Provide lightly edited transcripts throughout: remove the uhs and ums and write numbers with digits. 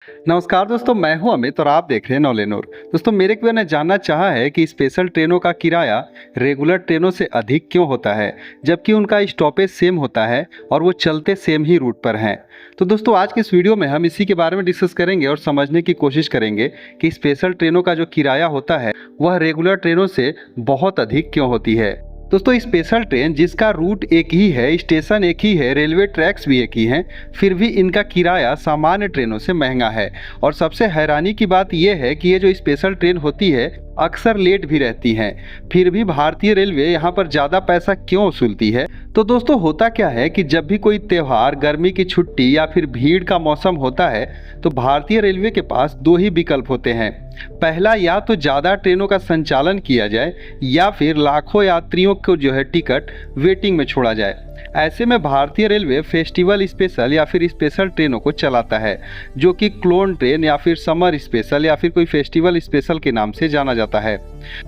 नमस्कार दोस्तों, मैं हूं अमित और आप देख रहे हैं नौलेनोर। दोस्तों, मेरे को ने जानना चाहा है कि स्पेशल ट्रेनों का किराया रेगुलर ट्रेनों से अधिक क्यों होता है, जबकि उनका स्टॉपेज सेम होता है और वो चलते सेम ही रूट पर हैं। तो दोस्तों, आज के इस वीडियो में हम इसी के बारे में डिस्कस करेंगे और समझने की कोशिश करेंगे कि स्पेशल ट्रेनों का जो किराया होता है वह रेगुलर ट्रेनों से बहुत अधिक क्यों होती है। दोस्तों, स्पेशल ट्रेन जिसका रूट एक ही है, स्टेशन एक ही है, रेलवे ट्रैक्स भी एक ही हैं, फिर भी इनका किराया सामान्य ट्रेनों से महंगा है। और सबसे हैरानी की बात यह है कि ये जो स्पेशल ट्रेन होती है अक्सर लेट भी रहती हैं, फिर भी भारतीय रेलवे यहाँ पर ज़्यादा पैसा क्यों वसूलती है। तो दोस्तों, होता क्या है कि जब भी कोई त्यौहार, गर्मी की छुट्टी या फिर भीड़ का मौसम होता है तो भारतीय रेलवे के पास दो ही विकल्प होते हैं। पहला, या तो ज़्यादा ट्रेनों का संचालन किया जाए या फिर लाखों यात्रियों को जो है टिकट वेटिंग में छोड़ा जाए। ऐसे में भारतीय रेलवे फेस्टिवल स्पेशल या फिर स्पेशल ट्रेनों को चलाता है, जो कि क्लोन ट्रेन या फिर समर स्पेशल या फिर कोई फेस्टिवल स्पेशल के नाम से जाना जाता है।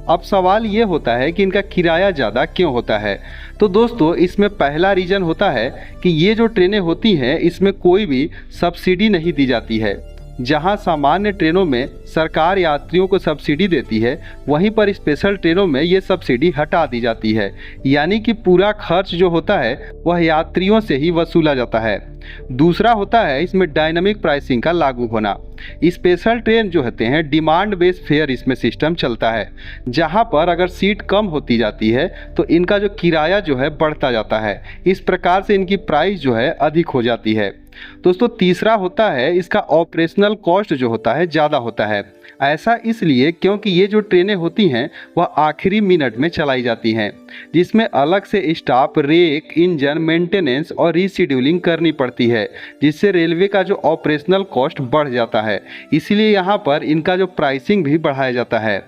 अब सवाल ये होता है कि इनका किराया ज़्यादा क्यों होता है। तो दोस्तों, इसमें पहला रीज़न होता है कि ये जो ट्रेनें होती हैं इसमें कोई भी सब्सिडी नहीं दी जाती है। जहां सामान्य ट्रेनों में सरकार यात्रियों को सब्सिडी देती है, वहीं पर स्पेशल ट्रेनों में ये सब्सिडी हटा दी जाती है, यानी कि पूरा खर्च जो होता है वह यात्रियों से ही वसूला जाता है। दूसरा होता है इसमें डायनामिक प्राइसिंग का लागू होना। स्पेशल ट्रेन जो होते हैं डिमांड बेस्ड फेयर इसमें सिस्टम चलता है, जहां पर अगर सीट कम होती जाती है तो इनका जो किराया जो है बढ़ता जाता है। इस प्रकार से इनकी प्राइस जो है अधिक हो जाती है। दोस्तों, तीसरा होता है इसका ऑपरेशनल कॉस्ट जो होता है ज़्यादा होता है। ऐसा इसलिए क्योंकि ये जो ट्रेनें होती हैं वह आखिरी मिनट में चलाई जाती हैं, जिसमें अलग से स्टाफ, रेक, इंजन मेंटेनेंस और रीशेड्यूलिंग करनी पड़ती है, जिससे रेलवे का जो ऑपरेशनल कॉस्ट बढ़ जाता है। इसीलिए यहाँ पर इनका जो प्राइसिंग भी बढ़ाया जाता है।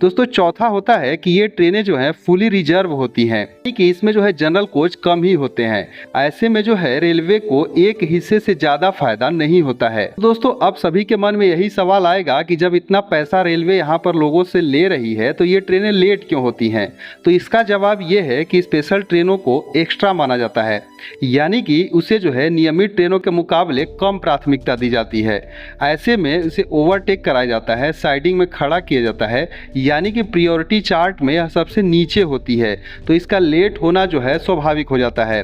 दोस्तों, चौथा होता है कि ये ट्रेनें जो हैं फुली रिजर्व होती हैं, कि इसमें जो है जनरल कोच कम ही होते हैं। ऐसे में जो है रेलवे को एक हिस्से से ज़्यादा फायदा नहीं होता है। दोस्तों, अब सभी के मन में यही सवाल आएगा कि जब इतना पैसा रेलवे यहाँ पर लोगों से ले रही है तो ये ट्रेनें लेट क्यों होती हैं। तो इसका जवाब ये है कि स्पेशल ट्रेनों को एक्स्ट्रा माना जाता है, यानी कि उसे जो है नियमित ट्रेनों के मुकाबले कम प्राथमिकता दी जाती है। ऐसे में उसे ओवरटेक कराया जाता है, साइडिंग में खड़ा किया जाता है, यानी कि प्रायोरिटी चार्ट में यह सबसे नीचे होती है। तो इसका लेट होना जो है स्वाभाविक हो जाता है।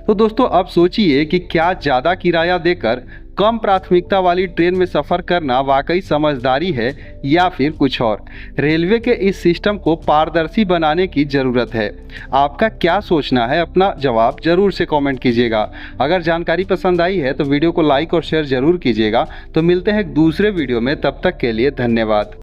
तो दोस्तों, अब सोचिए कि क्या ज़्यादा किराया देकर कम प्राथमिकता वाली ट्रेन में सफ़र करना वाकई समझदारी है या फिर कुछ और। रेलवे के इस सिस्टम को पारदर्शी बनाने की ज़रूरत है। आपका क्या सोचना है, अपना जवाब जरूर से कमेंट कीजिएगा। अगर जानकारी पसंद आई है तो वीडियो को लाइक और शेयर ज़रूर कीजिएगा। तो मिलते हैं एक दूसरे वीडियो में, तब तक के लिए धन्यवाद।